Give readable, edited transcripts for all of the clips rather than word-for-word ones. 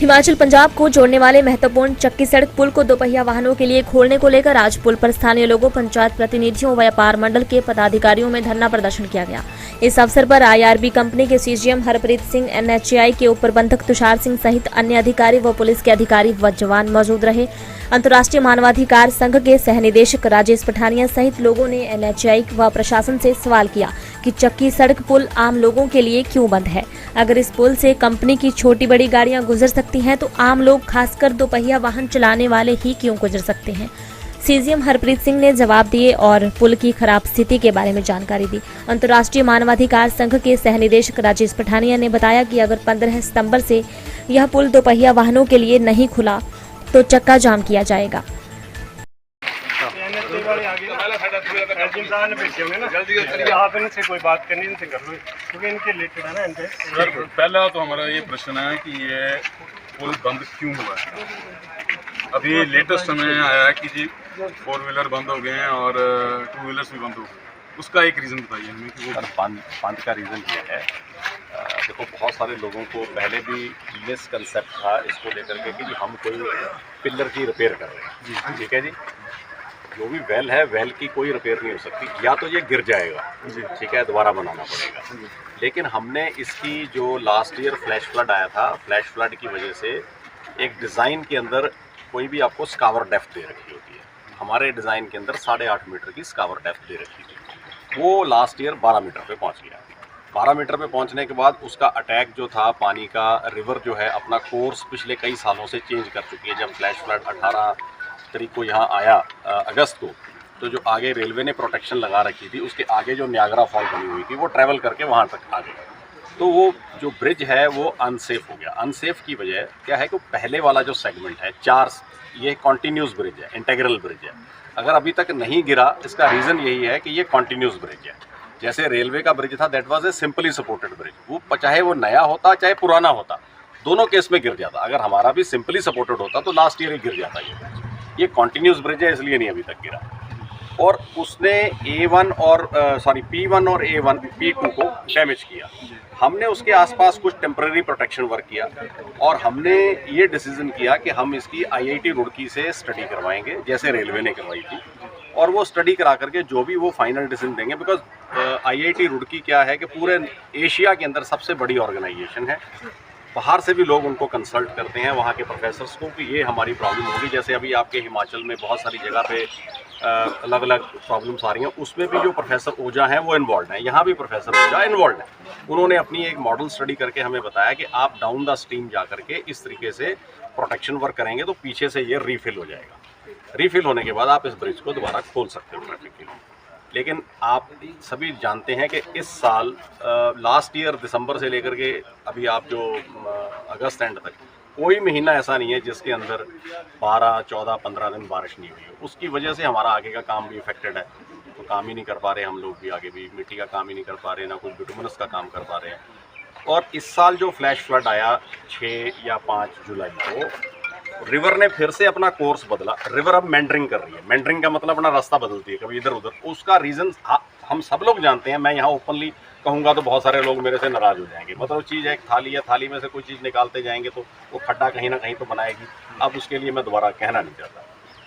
हिमाचल पंजाब को जोड़ने वाले महत्वपूर्ण चक्की सड़क पुल को दोपहिया वाहनों के लिए खोलने को लेकर आज पुल पर स्थानीय लोगों, पंचायत प्रतिनिधियों, व्यापार मंडल के पदाधिकारियों में धरना प्रदर्शन किया गया। इस अवसर पर आईआरबी कंपनी के सीजीएम हरप्रीत सिंह, एनएचएआई के उप प्रबंधक तुषार सिंह सहित अन्य अधिकारी व पुलिस के अधिकारी व जवान मौजूद रहे। अंतर्राष्ट्रीय मानवाधिकार संघ के सह निदेशक राजेश पठानिया सहित लोगों ने एनएचएआई व प्रशासन से सवाल किया कि चक्की सड़क पुल आम लोगों के लिए क्यों बंद है। अगर इस पुल से कंपनी की छोटी बड़ी गाड़ियां गुजर सकती हैं तो आम लोग, खासकर दोपहिया वाहन चलाने वाले ही क्यों गुजर सकते हैं। सीजीएम हरप्रीत सिंह ने जवाब दिए और पुल की खराब स्थिति के बारे में जानकारी दी। अंतर्राष्ट्रीय मानवाधिकार संघ के सह निदेशक राजेश पठानिया ने बताया कि अगर 15 सितंबर से यह पुल दोपहिया वाहनों के लिए नहीं खुला तो चक्का जाम किया जाएगा। कोई बात करनी इनसे कर लो क्योंकि इनके रिलेटेड है ना इनसे। सर पहला तो हमारा ये प्रश्न है कि ये पुल बंद क्यों हुआ है। अभी लेटेस्ट समय आया है कि जी 4 व्हीलर बंद हो गए हैं और 2 व्हीलर्स भी बंद हो गए। उसका एक रीज़न बताइए हमें कि वो बंद का रीज़न ये है। देखो, बहुत सारे लोगों को पहले भी मिसकंसेप्ट था इसको लेकर के कि हम कोई पिलर की रिपेयर कर रहे हैं जी। ठीक है जी, जो भी वेल है, वेल की कोई रिपेयर नहीं हो सकती, या तो ये गिर जाएगा जी, ठीक है, दोबारा बनाना पड़ेगा। लेकिन हमने इसकी जो लास्ट ईयर फ्लैश फ्लड आया था, फ्लैश फ्लड की वजह से एक डिज़ाइन के अंदर कोई भी आपको स्कावर डेप्थ दे रखी होती है। हमारे डिज़ाइन के अंदर 8.5 मीटर की स्कावर डेप्थ दे रखी थी, वो लास्ट ईयर 12 मीटर पे पहुंच गया। 12 मीटर पे पहुंचने के बाद उसका अटैक जो था पानी का, रिवर जो है अपना कोर्स पिछले कई सालों से चेंज कर चुकी है। जब फ्लैश फ्लड 18 तारीख को यहाँ आया अगस्त को, तो जो आगे रेलवे ने प्रोटेक्शन लगा रखी थी, उसके आगे जो न्यागरा फॉल बनी हुई थी वो ट्रैवल करके वहाँ तक आ गई। तो वो जो ब्रिज है वो अनसेफ हो गया। अनसेफ की वजह क्या है कि पहले वाला जो सेगमेंट है 4, ये कॉन्टीन्यूस ब्रिज है, इंटेग्रल ब्रिज है। अगर अभी तक नहीं गिरा, इसका रीज़न यही है कि ये कॉन्टीन्यूस ब्रिज है। जैसे रेलवे का ब्रिज था, that was a simply supported bridge. वो चाहे वो नया होता चाहे पुराना होता, दोनों केस में गिर जाता। अगर हमारा भी सिंपली सपोर्टेड होता तो लास्ट ईयर ही गिर जाता ये ब्रिज। ये कॉन्टीन्यूस ब्रिज है, इसलिए नहीं अभी तक गिरा। और उसने P1 और A1 P2 को डैमेज किया। हमने उसके आसपास कुछ टेम्पररी प्रोटेक्शन वर्क किया और हमने ये डिसीजन किया कि हम इसकी IIT रुड़की से स्टडी करवाएंगे, जैसे रेलवे ने करवाई थी। और वो स्टडी करा करके जो भी वो फाइनल डिसीजन देंगे, बिकॉज IIT रुड़की क्या है कि पूरे एशिया के अंदर सबसे बड़ी ऑर्गेनाइजेशन है। बाहर से भी लोग उनको कंसल्ट करते हैं, वहाँ के प्रोफेसर्स को, कि ये हमारी प्रॉब्लम होगी। जैसे अभी आपके हिमाचल में बहुत सारी जगह पे अलग अलग प्रॉब्लम्स आ रही हैं, उसमें भी जो प्रोफेसर ओझा हैं वो इन्वॉल्व हैं। यहाँ भी प्रोफेसर ओझा इन्वॉल्व हैं। उन्होंने अपनी एक मॉडल स्टडी करके हमें बताया कि आप डाउन द स्ट्रीम जा करके इस तरीके से प्रोटेक्शन वर्क करेंगे तो पीछे से ये रीफिल हो जाएगा। रीफिल होने के बाद आप इस ब्रिज को दोबारा खोल सकते हो ट्रैफिक के लिए। लेकिन आप सभी जानते हैं कि इस साल लास्ट ईयर दिसंबर से लेकर के अभी आप जो अगस्त एंड तक कोई महीना ऐसा नहीं है जिसके अंदर 12, 14, 15 दिन बारिश नहीं हुई हो। उसकी वजह से हमारा आगे का काम भी इफेक्टेड है। तो काम ही नहीं कर पा रहे हम लोग भी, आगे भी मिट्टी का काम ही नहीं कर पा रहे, ना कुछ बिटुमिनस का काम कर पा रहे हैं। और इस साल जो फ्लैश फ्लड आया 6 या 5 जुलाई को, रिवर ने फिर से अपना कोर्स बदला। रिवर अब मेंडरिंग कर रही है। मेंडरिंग का मतलब अपना रास्ता बदलती है, कभी इधर उधर। उसका रीज़न हम सब लोग जानते हैं। मैं यहाँ ओपनली कहूँगा तो बहुत सारे लोग मेरे से नाराज़ हो जाएंगे। मतलब चीज़ एक थाली है, थाली में से कोई चीज़ निकालते जाएंगे तो वो खड्डा कहीं ना कहीं तो बनाएगी। अब उसके लिए मैं दोबारा कहना नहीं चाहता।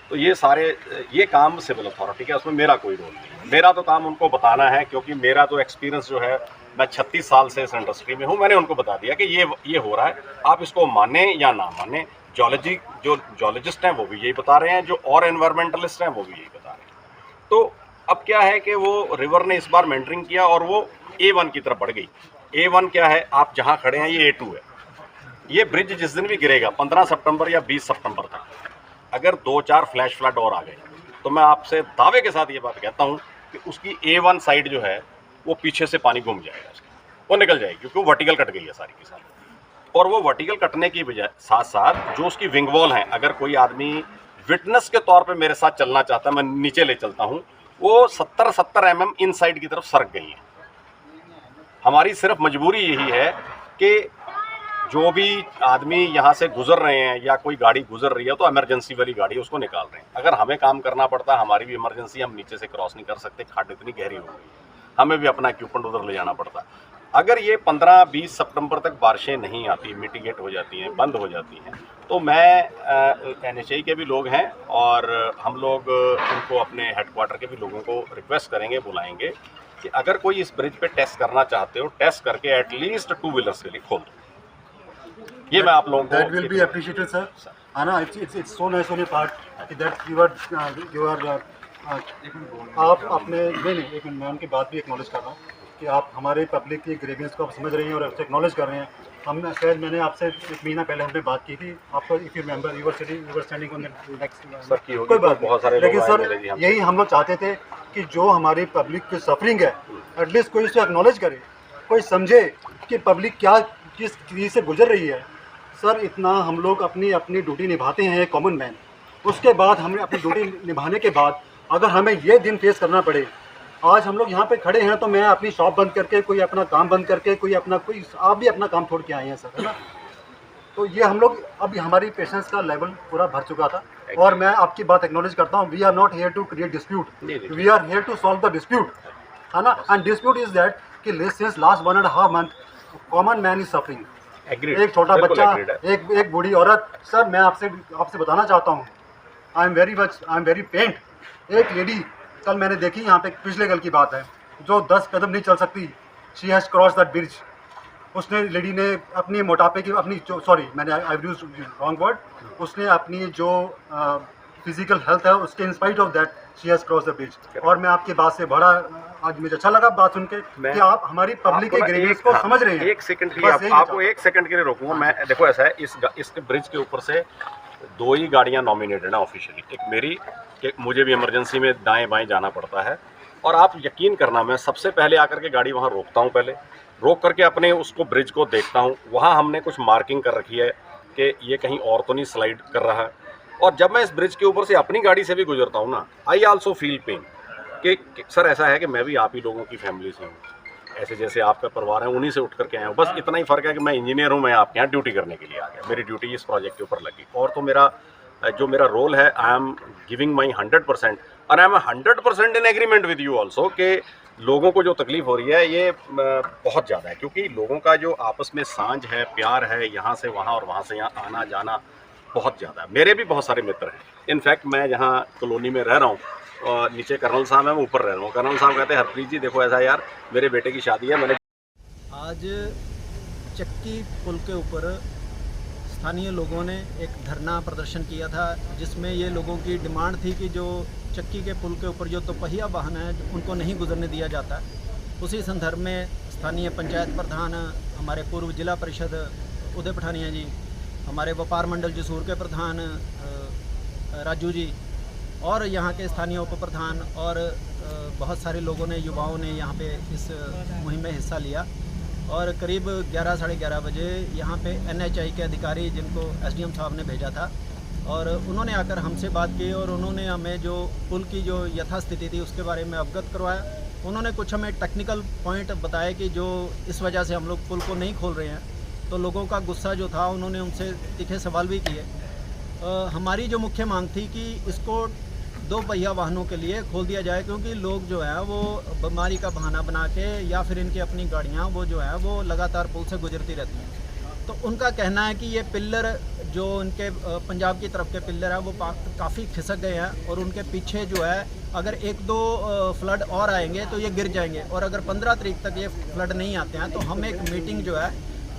तो ये काम सिविल अथॉरिटी का, उसमें मेरा कोई रोल नहीं है। मेरा तो काम उनको बताना है, क्योंकि मेरा तो एक्सपीरियंस जो है, मैं 36 साल से इस इंडस्ट्री में हूँ। मैंने उनको बता दिया कि ये हो रहा है, आप इसको माने या ना माने। जोलॉजिस्ट हैं वो भी यही बता रहे हैं, जो और एनवायरमेंटलिस्ट हैं वो भी यही बता रहे हैं। तो अब क्या है कि वो रिवर ने इस बार मेंटरिंग किया और वो A1 की तरफ बढ़ गई। A1 क्या है, आप जहाँ खड़े हैं ये A2 है। ये ब्रिज जिस दिन भी गिरेगा 15 सितंबर या 20 सितंबर तक, अगर 2-4 फ्लैश फ्लड और आ गए तो मैं आपसे दावे के साथ ये बात कहता हूँ कि उसकी A1 साइड जो है वो पीछे से पानी घूम जाएगा, वो निकल जाएगी, क्योंकि वो वर्टिकल कट गई है सारी की सारी। और वो वर्टिकल कटने की वजह साथ साथ जो उसकी विंग वॉल है, अगर कोई आदमी विटनेस के तौर पे मेरे साथ चलना चाहता है, मैं नीचे ले चलता हूँ, वो 70 mm इन साइड की तरफ सरक गई है। हमारी सिर्फ मजबूरी यही है कि जो भी आदमी यहाँ से गुजर रहे हैं या कोई गाड़ी गुजर रही है तो इमरजेंसी वाली गाड़ी उसको निकाल रहे हैं। अगर हमें काम करना पड़ता है, हमारी भी इमरजेंसी, हम नीचे से क्रॉस नहीं कर सकते, खाट इतनी गहरी हो गई, हमें भी अपना इक्विपमेंट उधर ले जाना पड़ता है। अगर ये 15-20 सितंबर तक बारिशें नहीं आती, मिटिगेट हो जाती हैं, बंद हो जाती हैं, तो मैं NHAI के भी लोग हैं और हम लोग उनको अपने हेडक्वार्टर के भी लोगों को रिक्वेस्ट करेंगे, बुलाएंगे कि अगर कोई इस ब्रिज पे टेस्ट करना चाहते हो, टेस्ट करके एटलीस्ट 2 व्हीलर्स के लिए खोल दो। ये मैं आप लोगों को That will be appreciated, sir. Anna, it's so nice on your part that you are आप अपने नहीं एक मिनट मैं उनकी बात भी एक्नॉलेज कर रहा हूँ कि आप हमारे पब्लिक की ग्रेवियंस को आप समझ रहे हैं और उससे एक्नॉलेज कर रहे हैं। हम शायद मैंने आपसे 1 महीना पहले हमने बात की थी, आपको if you remember you were standing on the next sir की होगी, कोई बात बहुत सारे लेकिन लोग सर आए मिले जी हमसे। यही हम लोग चाहते थे कि जो हमारी पब्लिक की सफरिंग है एटलीस्ट कोई उसे एक्नॉलेज करे, कोई समझे कि पब्लिक क्या किस चीज़ से गुजर रही है। सर इतना हम लोग अपनी अपनी ड्यूटी निभाते हैं एक कॉमन मैन, उसके बाद हमें अपनी ड्यूटी निभाने के बाद अगर हमें ये दिन फेस करना पड़े, आज हम लोग यहाँ पे खड़े हैं तो मैं अपनी शॉप बंद करके कोई अपना काम बंद करके कोई आप भी अपना काम छोड़ के आए हैं सर, है ना। तो ये हम लोग अभी हमारी पेशेंस का लेवल पूरा भर चुका था और मैं आपकी बात एक्नॉलेज करता हूँ। We are not here to create dispute, we are here to solve the dispute, है ना। एंड डिस्प्यूट इज दैट कि since last 1.5 month common man is suffering. एक छोटा बच्चा, एक बूढ़ी औरत। सर मैं आपसे बताना चाहता हूँ, आई एम वेरी पेंट। एक लेडी कल मैंने देखी यहाँ पे, पिछले कल की बात है, जो 10 कदम नहीं चल सकती, she has cross that bridge. उसने लेडी ने अपनी मोटापे की अपनी जो मैंने आई यूज रॉन्ग वर्ड, उसने अपनी जो फिजिकल हेल्थ है उसके in spite of that she has cross the bridge. और मैं आपकी बात से बड़ा आज मुझे अच्छा लगा बात सुन के कि आप हमारी पब्लिक के ग्रेवियंस को समझ रहे हैं। एक सेकंड के लिए आपको 1 सेकंड के लिए रोकूंगा मैं। देखो ऐसा है, इस ब्रिज के ऊपर से 2 ही गाड़ियां नॉमिनेटेड है ऑफिशियली। एक मेरी कि मुझे भी इमरजेंसी में दाएं बाएं जाना पड़ता है, और आप यकीन करना मैं सबसे पहले आकर के गाड़ी वहाँ रोकता हूँ, पहले रोक करके अपने उसको ब्रिज को देखता हूँ। वहाँ हमने कुछ मार्किंग कर रखी है कि ये कहीं और तो नहीं स्लाइड कर रहा है। और जब मैं इस ब्रिज के ऊपर से अपनी गाड़ी से भी गुजरता हूँ ना, आई आल्सो फील पेन कि सर ऐसा है कि मैं भी आप ही लोगों की फैमिली से हूँ, ऐसे जैसे आपका परिवार है उन्हीं से उठ करके आया हूँ। बस इतना ही फ़र्क है कि मैं इंजीनियर हूँ, मैं आपके यहाँ ड्यूटी करने के लिए आ गया, मेरी ड्यूटी इस प्रोजेक्ट के ऊपर लगी। और तो मेरा रोल है, आई एम गिविंग माई 100% और I am 100% in agreement with you also कि लोगों को जो तकलीफ़ हो रही है ये बहुत ज़्यादा है, क्योंकि लोगों का जो आपस में सांझ है, प्यार है, यहाँ से वहाँ और वहाँ से यहाँ आना जाना बहुत ज़्यादा है। मेरे भी बहुत सारे मित्र हैं। इनफैक्ट मैं जहाँ कॉलोनी में रह रहा हूँ, नीचे कर्नल साहब है, मैं ऊपर रह रहा हूँ। कर्नल साहब कहते हैं हरप्रीत जी देखो ऐसा यार, मेरे बेटे की शादी है, मैंने आज चक्की पुल के ऊपर स्थानीय लोगों ने एक धरना प्रदर्शन किया था, जिसमें ये लोगों की डिमांड थी कि जो चक्की के पुल के ऊपर जो दोपहिया वाहन है उनको नहीं गुजरने दिया जाता। उसी संदर्भ में स्थानीय पंचायत प्रधान, हमारे पूर्व जिला परिषद उदय पठानिया जी, हमारे व्यापार मंडल जसूर के प्रधान राजू जी और यहाँ के स्थानीय उप प्रधान और बहुत सारे लोगों ने, युवाओं ने यहाँ पे इस मुहिम में हिस्सा लिया। और करीब 11 साढ़े 11 बजे यहाँ पे NHAI के अधिकारी, जिनको SDM साहब ने भेजा था, और उन्होंने आकर हमसे बात की और उन्होंने हमें जो पुल की जो यथास्थिति थी उसके बारे में अवगत करवाया। उन्होंने कुछ हमें टेक्निकल पॉइंट बताए कि जो इस वजह से हम लोग पुल को नहीं खोल रहे हैं। तो लोगों का गुस्सा जो था, उन्होंने उनसे तीखे सवाल भी किए। हमारी जो मुख्य मांग थी कि इसको 2 पहिया वाहनों के लिए खोल दिया जाए, क्योंकि लोग जो है वो बीमारी का बहाना बना के या फिर इनकी अपनी गाड़ियाँ वो जो है वो लगातार पुल से गुजरती रहती हैं। तो उनका कहना है कि ये पिल्लर जो उनके पंजाब की तरफ के पिल्लर है वो काफ़ी खिसक गए हैं और उनके पीछे जो है अगर 1-2 फ्लड और आएंगे तो ये गिर जाएंगे। और अगर 15 तारीख तक ये फ्लड नहीं आते हैं तो हम एक मीटिंग जो है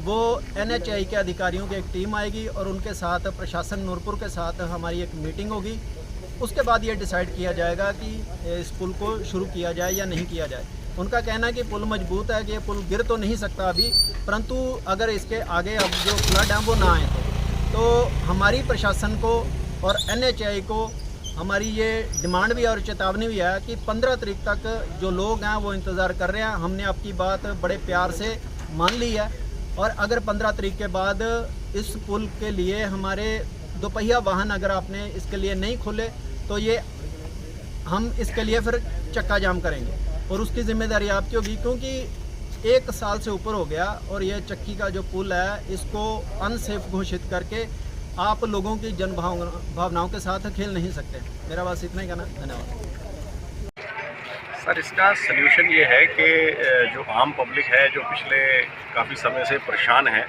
वो NHAI के अधिकारियों की एक टीम आएगी और उनके साथ प्रशासन नूरपुर के साथ हमारी एक मीटिंग होगी। उसके बाद ये डिसाइड किया जाएगा कि इस पुल को शुरू किया जाए या नहीं किया जाए। उनका कहना है कि पुल मजबूत है, कि ये पुल गिर तो नहीं सकता अभी, परंतु अगर इसके आगे अब जो फ्लड हैं वो ना आए तो हमारी प्रशासन को और NHAI को हमारी ये डिमांड भी और चेतावनी भी है कि 15 तारीख तक जो लोग हैं वो इंतज़ार कर रहे हैं। हमने आपकी बात बड़े प्यार से मान ली है और अगर 15 तारीख के बाद इस पुल के लिए हमारे दोपहिया वाहन अगर आपने इसके लिए नहीं खोले तो ये हम इसके लिए फिर चक्का जाम करेंगे और उसकी जिम्मेदारी आपकी होगी, क्योंकि 1 साल से ऊपर हो गया और ये चक्की का जो पुल है इसको अनसेफ घोषित करके आप लोगों की जन भावनाओं के साथ खेल नहीं सकते। मेरा बस इतना ही कहना, धन्यवाद। सर इसका सल्यूशन ये है कि जो आम पब्लिक है जो पिछले काफ़ी समय से परेशान है,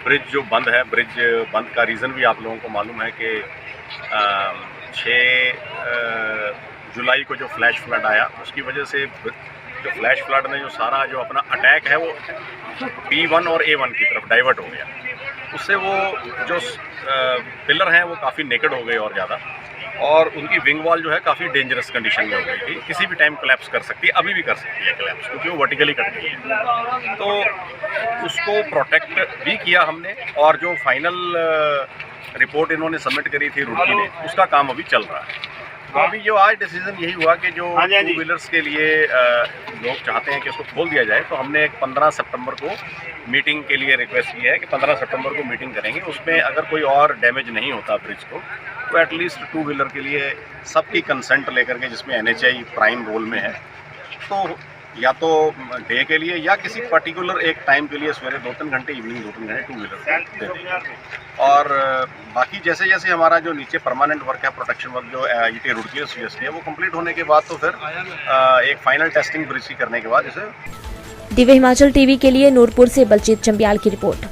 ब्रिज जो बंद है, ब्रिज बंद का रीज़न भी आप लोगों को मालूम है कि 6 जुलाई को जो फ्लैश फ्लड आया उसकी वजह से जो फ्लैश फ्लड ने जो सारा जो अपना अटैक है वो B1 और A1 की तरफ डाइवर्ट हो गया। उससे वो जो पिलर हैं वो काफ़ी नेकेड हो गए और ज़्यादा, और उनकी विंग वॉल जो है काफ़ी डेंजरस कंडीशन में हो गई थी, किसी भी टाइम कोलैप्स कर सकती है, अभी भी कर सकती है कोलैप्स, क्योंकि वो वर्टिकली कट गई है। तो उसको प्रोटेक्ट भी किया हमने, और जो फाइनल रिपोर्ट इन्होंने सबमिट करी थी रुड़की ने, उसका काम अभी चल रहा है। तो अभी जो आज डिसीजन यही हुआ कि जो टू व्हीलर्स के लिए लोग चाहते हैं कि उसको खोल दिया जाए, तो हमने 15 सितंबर को मीटिंग के लिए रिक्वेस्ट की है कि 15 सितंबर को मीटिंग करेंगे। उसमें अगर कोई और डैमेज नहीं होता ब्रिज को, तो एटलीस्ट टू व्हीलर के लिए सबकी कंसेंट लेकर के, जिसमें NHAI प्राइम रोल में है, तो या तो डे के लिए या किसी पर्टिकुलर एक टाइम के लिए सवेरे 2-3 घंटे, इवनिंग 2-3 घंटे टू व्हीलर दे देंगे। और बाकी जैसे जैसे हमारा जो नीचे परमानेंट वर्क है, प्रोटेक्शन वर्क जो IIT रुड़की और CST है, वो कंप्लीट होने के बाद तो फिर एक फाइनल टेस्टिंग ब्रिज की करने के बाद इसे दिव्य हिमाचल टीवी के लिए नूरपुर से बलजीत चंबियाल की रिपोर्ट।